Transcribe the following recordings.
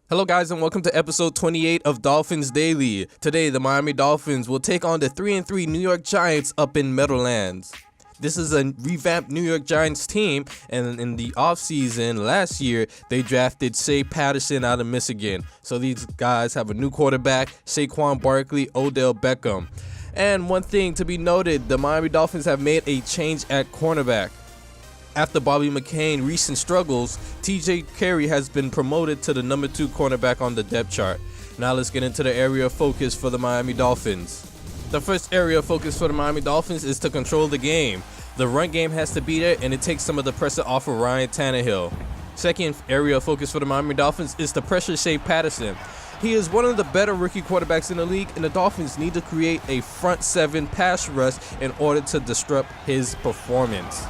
Hello guys and welcome to episode 28 of Dolphins Daily. Today the Miami Dolphins will take on the 3-3 New York Giants up in Meadowlands. This is a revamped New York Giants team, and in the offseason last year they drafted Shea Patterson out of Michigan. So these guys have a new quarterback, Saquon Barkley, Odell Beckham. And one thing to be noted, the Miami Dolphins have made a change at cornerback. After Bobby McCain's recent struggles, TJ Carey has been promoted to the number 2 cornerback on the depth chart. Now let's get into the area of focus for the Miami Dolphins. The first area of focus for the Miami Dolphins is to control the game. The run game has to be there, and it takes some of the pressure off of Ryan Tannehill. Second area of focus for the Miami Dolphins is to pressure Shea Patterson. He is one of the better rookie quarterbacks in the league, and the Dolphins need to create a front 7 pass rush in order to disrupt his performance.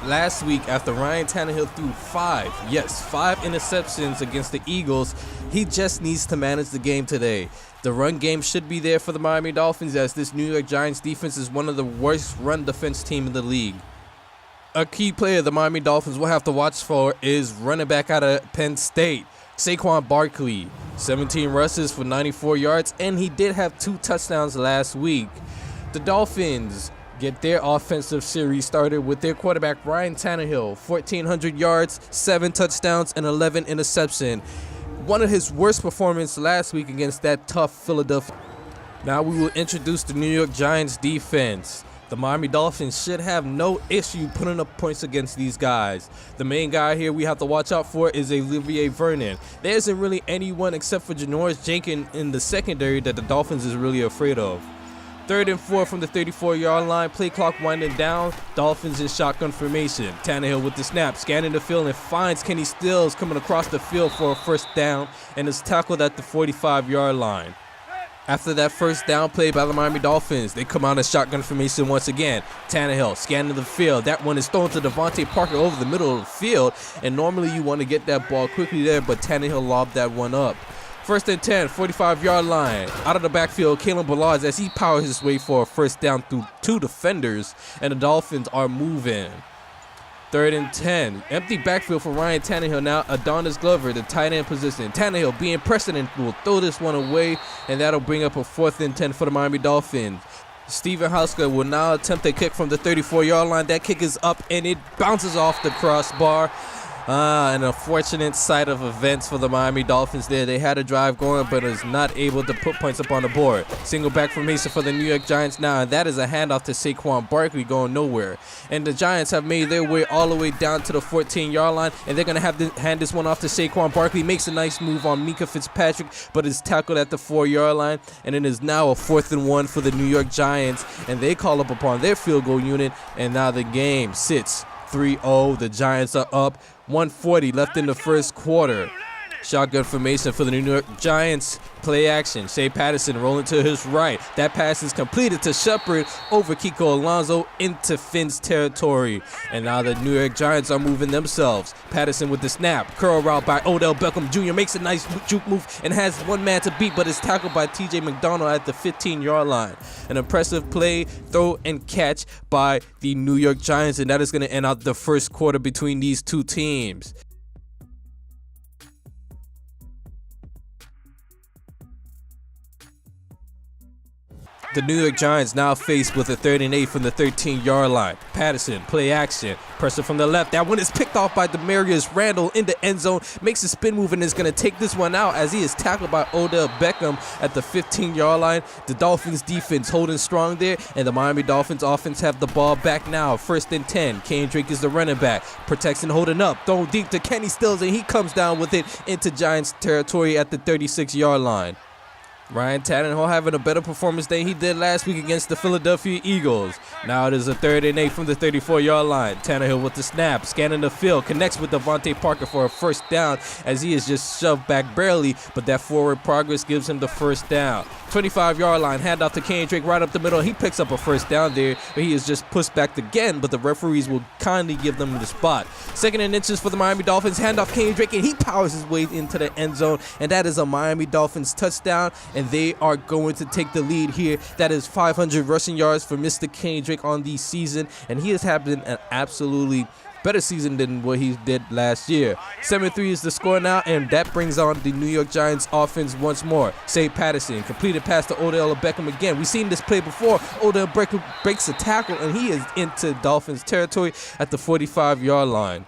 Last week, after Ryan Tannehill threw 5 interceptions against the Eagles, he just needs to manage the game today. The run game should be there for the Miami Dolphins, as this New York Giants defense is one of the worst run defense team in the league. A key player the Miami Dolphins will have to watch for is running back out of Penn State, Saquon Barkley. 17 rushes for 94 yards, and he did have 2 touchdowns last week. The Dolphins get their offensive series started with their quarterback Ryan Tannehill, 1,400 yards, 7 touchdowns, and 11 interceptions. One of his worst performances last week against that tough Philadelphia. Now we will introduce the New York Giants defense. The Miami Dolphins should have no issue putting up points against these guys. The main guy here we have to watch out for is Olivier Vernon. There isn't really anyone except for Janoris Jenkins in the secondary that the Dolphins is really afraid of. 3rd and 4 from the 34-yard line, play clock winding down, Dolphins in shotgun formation. Tannehill with the snap, scanning the field and finds Kenny Stills coming across the field for a first down and is tackled at the 45-yard line. After that first down play by the Miami Dolphins, they come out in shotgun formation once again. Tannehill scanning the field. That one is thrown to Devontae Parker over the middle of the field, and normally you want to get that ball quickly there, but Tannehill lobbed that one up. 1st and 10, 45-yard line. Out of the backfield, Kalen Ballard as he powers his way for a first down through 2 defenders, and the Dolphins are moving. 3rd and 10, empty backfield for Ryan Tannehill now. Adonis Glover, the tight end position. Tannehill being precedent will throw this one away, and that'll bring up a 4th and 10 for the Miami Dolphins. Steven Hauschka will now attempt a kick from the 34-yard line. That kick is up, and it bounces off the crossbar. An unfortunate side of events for the Miami Dolphins there. They had a drive going, but is not able to put points up on the board. Single back formation for the New York Giants now, and that is a handoff to Saquon Barkley going nowhere. And the Giants have made their way all the way down to the 14-yard line, and they're going to have to hand this one off to Saquon Barkley. Makes a nice move on Mika Fitzpatrick, but is tackled at the 4-yard line, and it is now a 4th and 1 for the New York Giants, and they call up upon their field goal unit, and now the game sits 3-0. The Giants are up. 1:40 left in the first quarter. Shotgun formation for the New York Giants. Play action. Shea Patterson rolling to his right. That pass is completed to Shepard over Kiko Alonso into Finn's territory. And now the New York Giants are moving themselves. Patterson with the snap. Curl route by Odell Beckham Jr. Makes a nice juke move and has one man to beat, but is tackled by TJ McDonald at the 15-yard line. An impressive play, throw, and catch by the New York Giants, and that is going to end out the first quarter between these two teams. The New York Giants now faced with a 3rd and 8 from the 13-yard line. Patterson, play action, pressure from the left. That one is picked off by Demarius Randall in the end zone. Makes a spin move and is going to take this one out as he is tackled by Odell Beckham at the 15-yard line. The Dolphins defense holding strong there, and the Miami Dolphins offense have the ball back now. 1st and 10. Kendrick is the running back. Protection holding up. Thrown deep to Kenny Stills, and he comes down with it into Giants territory at the 36-yard line. Ryan Tannehill having a better performance than he did last week against the Philadelphia Eagles. Now it is a 3rd and 8 from the 34-yard line. Tannehill with the snap, scanning the field, connects with Devontae Parker for a first down as he is just shoved back barely, but that forward progress gives him the first down. 25-yard line, handoff to Kendrick right up the middle. He picks up a first down there, but he is just pushed back again, but the referees will kindly give them the spot. 2nd and inches for the Miami Dolphins, handoff Kendrick, and he powers his way into the end zone, and that is a Miami Dolphins touchdown, and they are going to take the lead here. That is 500 rushing yards for Mr. Kendrick on the season, and he has had an absolutely better season than what he did last year. 7-3 is the score now, and that brings on the New York Giants offense once more. Shea Patterson completed pass to Odell Beckham again. We've seen this play before. Odell Beckham breaks a tackle, and he is into Dolphins territory at the 45-yard line.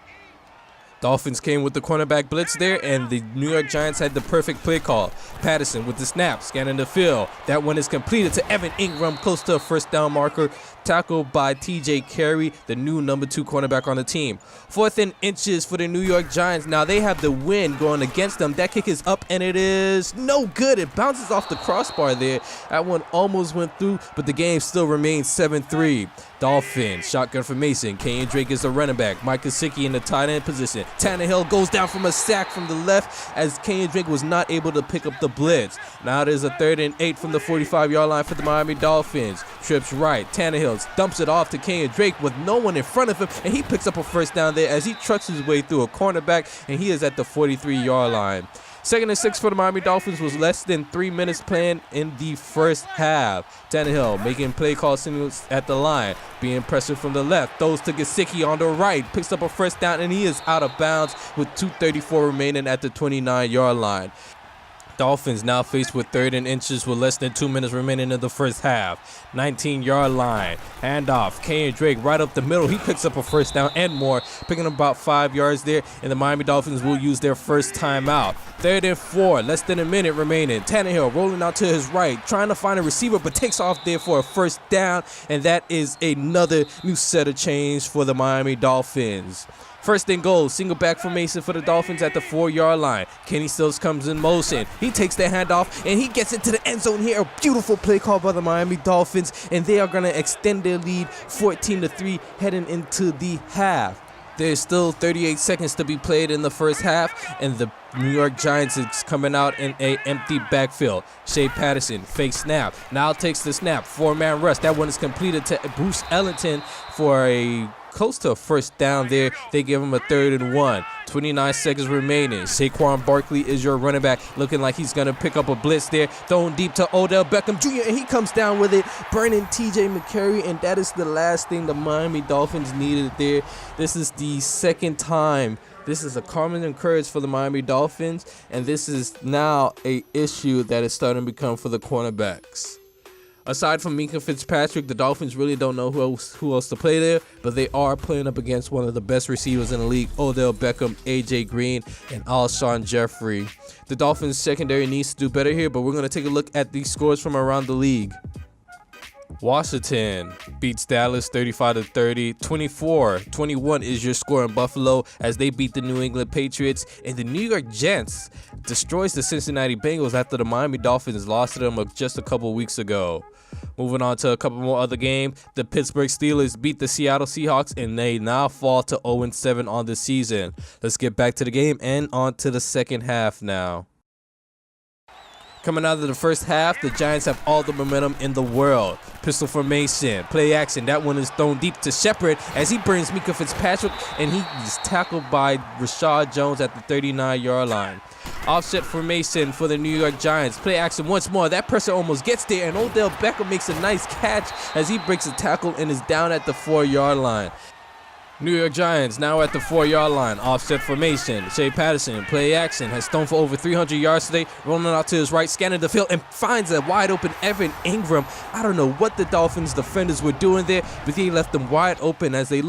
Dolphins came with the cornerback blitz there, and the New York Giants had the perfect play call. Patterson with the snap, scanning the field. That one is completed to Evan Ingram, close to a first down marker. Tackled by T.J. Carey, the new number 2 cornerback on the team. 4th and inches for the New York Giants. Now they have the wind going against them. That kick is up, and it is no good. It bounces off the crossbar there. That one almost went through, but the game still remains 7-3. Dolphins, shotgun formation. Kenyon Drake is the running back. Mike Gesicki in the tight end position. Tannehill goes down from a sack from the left as Kenyon Drake was not able to pick up the blitz. Now there's a 3rd and 8 from the 45-yard line for the Miami Dolphins. Trips right. Tannehill dumps it off to Kenyon Drake with no one in front of him, and he picks up a first down there as he trucks his way through a cornerback, and he is at the 43-yard line. 2nd and 6 for the Miami Dolphins was less than 3 minutes playing in the first half. Tannehill making play call signals at the line, being pressured from the left, throws to Gesicki on the right, picks up a first down, and he is out of bounds with 2:34 remaining at the 29-yard line. Dolphins now faced with 3rd and inches with less than 2 minutes remaining in the first half. 19-yard line. Handoff. Kenyon Drake right up the middle. He picks up a first down and more, picking up about 5 yards there, and the Miami Dolphins will use their first timeout. 3rd and 4. Less than a minute remaining. Tannehill rolling out to his right, trying to find a receiver, but takes off there for a first down, and that is another new set of change for the Miami Dolphins. 1st and goal, single back formation for the Dolphins at the 4-yard line. Kenny Stills comes in motion. He takes the handoff, and he gets into the end zone here. A beautiful play call by the Miami Dolphins, and they are going to extend their lead 14-3 heading into the half. There's still 38 seconds to be played in the first half, and the New York Giants is coming out in an empty backfield. Shea Patterson, fake snap. Now takes the snap. 4-man rush. That one is completed to Bruce Ellington for a close to a first down there. They give him a 3rd and 1. 29 seconds remaining. Saquon Barkley is your running back, looking like he's going to pick up a blitz there. Thrown deep to Odell Beckham Jr., and he comes down with it, burning T.J. McCarry, and that is the last thing the Miami Dolphins needed there. This is the 2nd time. This is a common occurrence for the Miami Dolphins, and this is now a issue that is starting to become for the cornerbacks. Aside from Minkah Fitzpatrick, the Dolphins really don't know who else to play there, but they are playing up against one of the best receivers in the league, Odell Beckham, A.J. Green, and Alshon Jeffrey. The Dolphins secondary needs to do better here, but we're going to take a look at these scores from around the league. Washington beats Dallas 35-30. 24-21 is your score in Buffalo as they beat the New England Patriots. And the New York Jets destroys the Cincinnati Bengals after the Miami Dolphins lost to them just a couple weeks ago. Moving on to a couple more other games, the Pittsburgh Steelers beat the Seattle Seahawks, and they now fall to 0-7 on the season. Let's get back to the game and on to the second half now. Coming out of the first half, the Giants have all the momentum in the world. Pistol formation, play action. That one is thrown deep to Shepard as he brings Minkah Fitzpatrick, and he is tackled by Rashad Jones at the 39-yard line. Offset formation for the New York Giants. Play action once more. That pressure almost gets there, and Odell Beckham makes a nice catch as he breaks a tackle and is down at the 4-yard line. New York Giants now at the 4-yard line. Offset formation. Shea Patterson, play action, has thrown for over 300 yards today. Rolling out to his right, scanning the field, and finds a wide open Evan Ingram. I don't know what the Dolphins defenders were doing there, but he left them wide open as they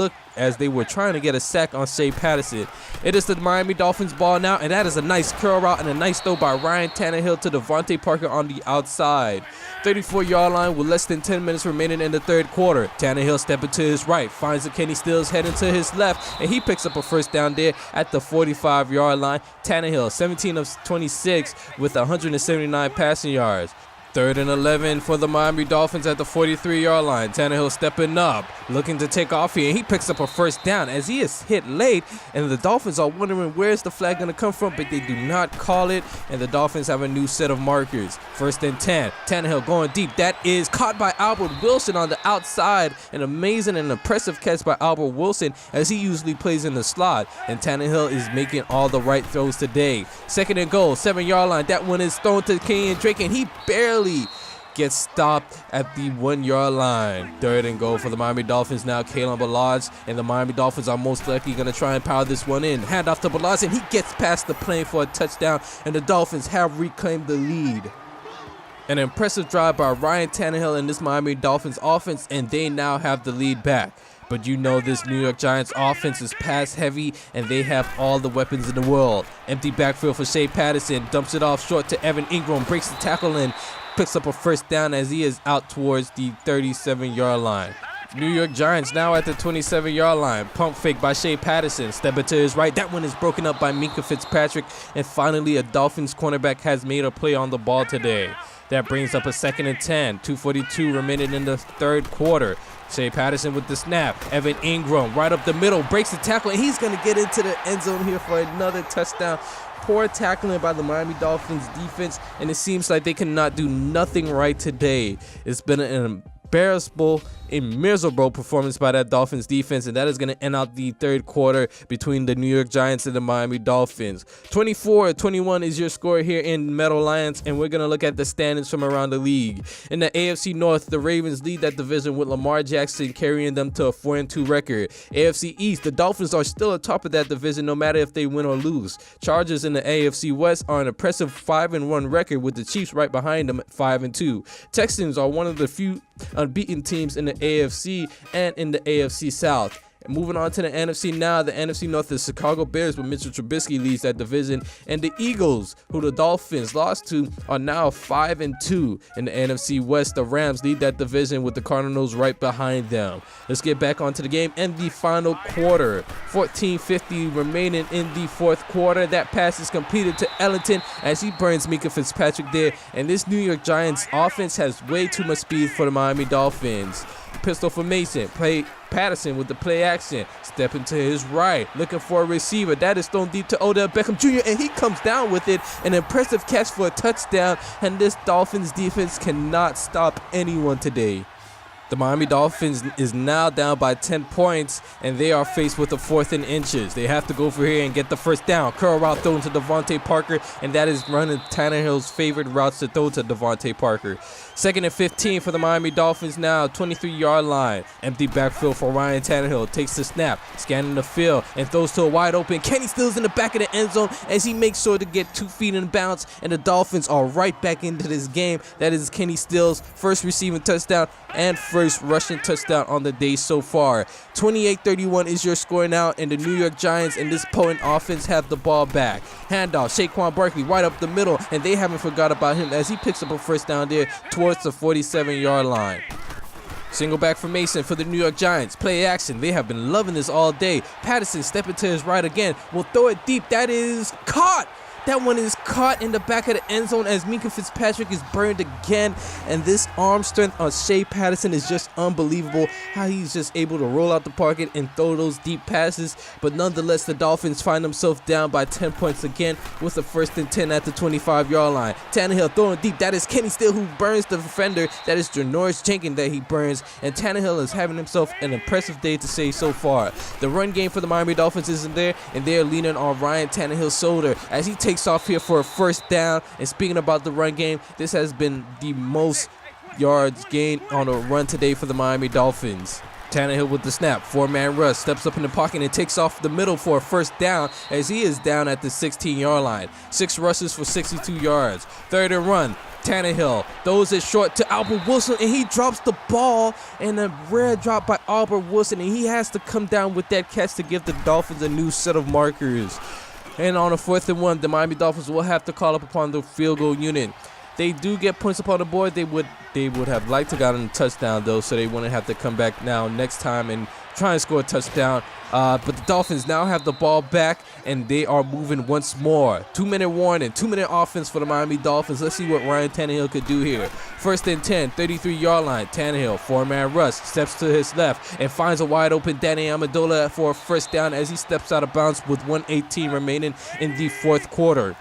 were trying to get a sack on Shea Patterson. It is the Miami Dolphins ball now, and that is a nice curl route and a nice throw by Ryan Tannehill to Devontae Parker on the outside. 34-yard line with less than 10 minutes remaining in the third quarter. Tannehill stepping to his right, finds a Kenny Stills heading to his left, and he picks up a first down there at the 45-yard line. Tannehill, 17 of 26 with 179 passing yards. 3rd and 11 for the Miami Dolphins at the 43-yard line. Tannehill stepping up, looking to take off here. He picks up a first down as he is hit late, and the Dolphins are wondering where's the flag going to come from, but they do not call it, and the Dolphins have a new set of markers. 1st and 10. Tannehill going deep. That is caught by Albert Wilson on the outside. An amazing and impressive catch by Albert Wilson as he usually plays in the slot, and Tannehill is making all the right throws today. 2nd and goal, 7-yard line. That one is thrown to Kenyon Drake, and he barely gets stopped at the 1 yard line. 3rd and goal for the Miami Dolphins now. Kalen Ballage and the Miami Dolphins are most likely going to try and power this one in. Hand off to Ballage and he gets past the plane for a touchdown, and the Dolphins have reclaimed the lead. An impressive drive by Ryan Tannehill and this Miami Dolphins offense, and they now have the lead back. But you know this New York Giants offense is pass heavy, and they have all the weapons in the world. Empty backfield for Shea Patterson, dumps it off short to Evan Ingram, breaks the tackle and picks up a first down as he is out towards the 37-yard line. New York Giants now at the 27-yard line. Pump fake by Shea Patterson. Step to his right. That one is broken up by Minkah Fitzpatrick. And finally, a Dolphins cornerback has made a play on the ball today. That brings up a 2nd and 10. 2:42 remaining in the 3rd quarter. Shea Patterson with the snap. Evan Ingram right up the middle. Breaks the tackle. And he's going to get into the end zone here for another touchdown. Poor tackling by the Miami Dolphins defense. And it seems like they cannot do nothing right today. It's been an miserable performance by that Dolphins defense, and that is going to end out the 3rd quarter between the New York Giants and the Miami Dolphins. 24-21 is your score here in Meadowlands, and we're going to look at the standings from around the league. In the AFC North, the Ravens lead that division with Lamar Jackson carrying them to a 4-2 record. AFC East, the Dolphins are still atop of that division no matter if they win or lose. Chargers in the AFC West are an impressive 5-1 record with the Chiefs right behind them at 5-2. Texans are one of the few unbeaten teams in the AFC and in the AFC South. And moving on to the NFC now, the NFC North, the Chicago Bears with Mitchell Trubisky leads that division, and the Eagles, who the Dolphins lost to, are now 5-2. In the NFC West, the Rams lead that division with the Cardinals right behind them. Let's get back onto the game and the final quarter. 14:50 remaining in the 4th quarter. That pass is completed to Ellington as he burns Minkah Fitzpatrick there, and this New York Giants offense has way too much speed for the Miami Dolphins. Pistol formation. Patterson with the play action. Stepping to his right. Looking for a receiver. That is thrown deep to Odell Beckham Jr. and he comes down with it. An impressive catch for a touchdown. And this Dolphins defense cannot stop anyone today. The Miami Dolphins is now down by 10 points, and they are faced with a 4th and inches. They have to go for here and get the first down. Curl route thrown to Devontae Parker, and that is running Tannehill's favorite routes to throw to Devontae Parker. 2nd and 15 for the Miami Dolphins now, 23-yard line. Empty backfield for Ryan Tannehill. Takes the snap, scanning the field, and throws to a wide open. Kenny Stills in the back of the end zone as he makes sure to get 2 feet in bounds, and the Dolphins are right back into this game. That is Kenny Stills' first receiving touchdown and first rushing touchdown on the day so far. 28-31 is your score now, and the New York Giants and this potent offense have the ball back. Handoff, Saquon Barkley right up the middle, and they haven't forgot about him as he picks up a first down there towards the 47-yard line. Single back formation for the New York Giants. Play action. They have been loving this all day. Patterson stepping to his right again. Will throw it deep. That is caught. That one is caught in the back of the end zone as Minkah Fitzpatrick is burned again. And this arm strength on Shea Patterson is just unbelievable. How he's just able to roll out the pocket and throw those deep passes. But nonetheless, the Dolphins find themselves down by 10 points again with a 1st and 10 at the 25-yard line. Tannehill throwing deep. That is Kenny Still who burns the defender. That is Janoris Jenkins that he burns. And Tannehill is having himself an impressive day to say so far. The run game for the Miami Dolphins isn't there, and they are leaning on Ryan Tannehill's shoulder as he takes off here for a first down. And speaking about the run game, this has been the most yards gained on a run today for the Miami Dolphins. Tannehill with the snap, 4-man rush, steps up in the pocket and takes off the middle for a first down as he is down at the 16-yard line. 6 rushes for 62 yards. 3rd and run. Tannehill throws it short to Albert Wilson, and he drops the ball, and a rare drop by Albert Wilson, and he has to come down with that catch to give the Dolphins a new set of markers. And on a 4th and 1, the Miami Dolphins will have to call up upon the field goal unit. They do get points upon the board. They would have liked to gotten a touchdown though, so they wouldn't have to come back now next time and try and score a touchdown. But the Dolphins now have the ball back, and they are moving once more. 2-minute warning, 2-minute offense for the Miami Dolphins. Let's see what Ryan Tannehill could do here. 1st and 10, 33-yard line. Tannehill, 4-man rush, steps to his left and finds a wide open Danny Amendola for a first down as he steps out of bounds with 1:18 remaining in the 4th quarter.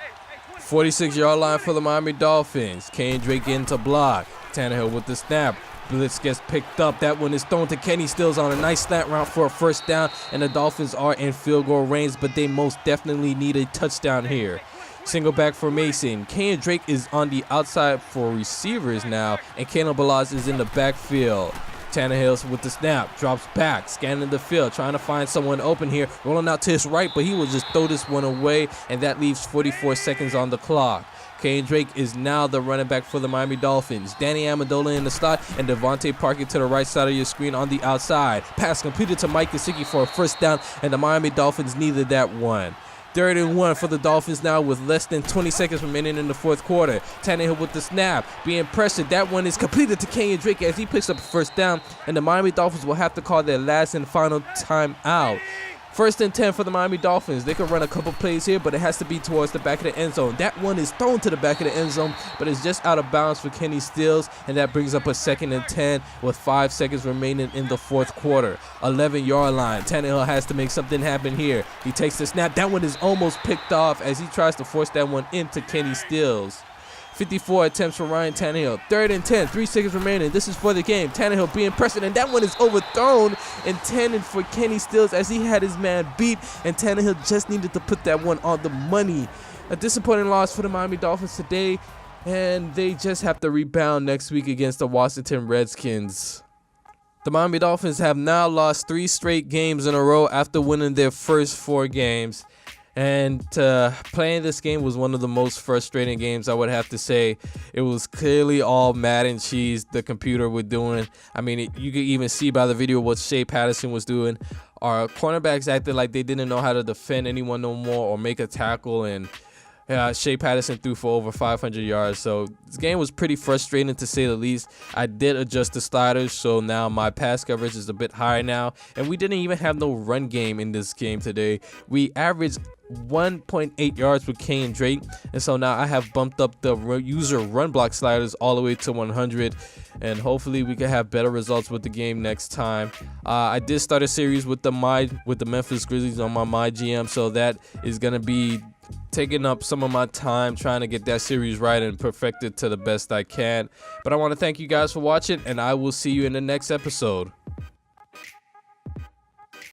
46-yard line for the Miami Dolphins. Kane Drake into block. Tannehill with the snap. Blitz gets picked up. That one is thrown to Kenny Stills on a nice slant route for a first down, and the Dolphins are in field goal range, but they most definitely need a touchdown here. Single back formation. Kenyon Drake is on the outside for receivers now, and Kalen Balazs is in the backfield. Tannehill with the snap, drops back, scanning the field, trying to find someone open here, rolling out to his right, but he will just throw this one away, and that leaves 44 seconds on the clock. Kenyon Drake is now the running back for the Miami Dolphins. Danny Amendola in the slot, and Devontae Parker to the right side of your screen on the outside. Pass completed to Mike Gesicki for a first down, and the Miami Dolphins needed that one. 3rd and 1 for the Dolphins now with less than 20 seconds remaining in the 4th quarter. Tannehill with the snap, being pressured. That one is completed to Kenyon Drake as he picks up a first down, and the Miami Dolphins will have to call their last and final timeout. 1st and 10 for the Miami Dolphins. They could run a couple plays here, but it has to be towards the back of the end zone. That one is thrown to the back of the end zone, but it's just out of bounds for Kenny Stills, and that brings up a 2nd and 10 with 5 seconds remaining in the 4th quarter. 11-yard line. Tannehill has to make something happen here. He takes the snap. That one is almost picked off as he tries to force that one into Kenny Stills. 54 attempts for Ryan Tannehill. 3rd and 10, 3 seconds remaining. This is for the game. Tannehill being pressed, and that one is overthrown, intended for Kenny Stills as he had his man beat, and Tannehill just needed to put that one on the money. A disappointing loss for the Miami Dolphins today, and they just have to rebound next week against the Washington Redskins. The Miami Dolphins have now lost 3 straight games in a row after winning their first 4 games. And playing this game was one of the most frustrating games, I would have to say. It was clearly all Madden cheese the computer were doing. I mean, you could even see by the video what Shea Patterson was doing. Our cornerbacks acted like they didn't know how to defend anyone no more or make a tackle, and Shea Patterson threw for over 500 yards. So this game was pretty frustrating to say the least. I did adjust the sliders, so now my pass coverage is a bit higher now. And we didn't even have no run game in this game today. We averaged 1.8 yards with Kenyon Drake, and so now I have bumped up the user run block sliders all the way to 100, and hopefully we can have better results with the game next time. I did start a series with the Memphis Grizzlies on my GM, so that is gonna be taking up some of my time trying to get that series right and perfect it to the best I can. But I want to thank you guys for watching, and I will see you in the next episode.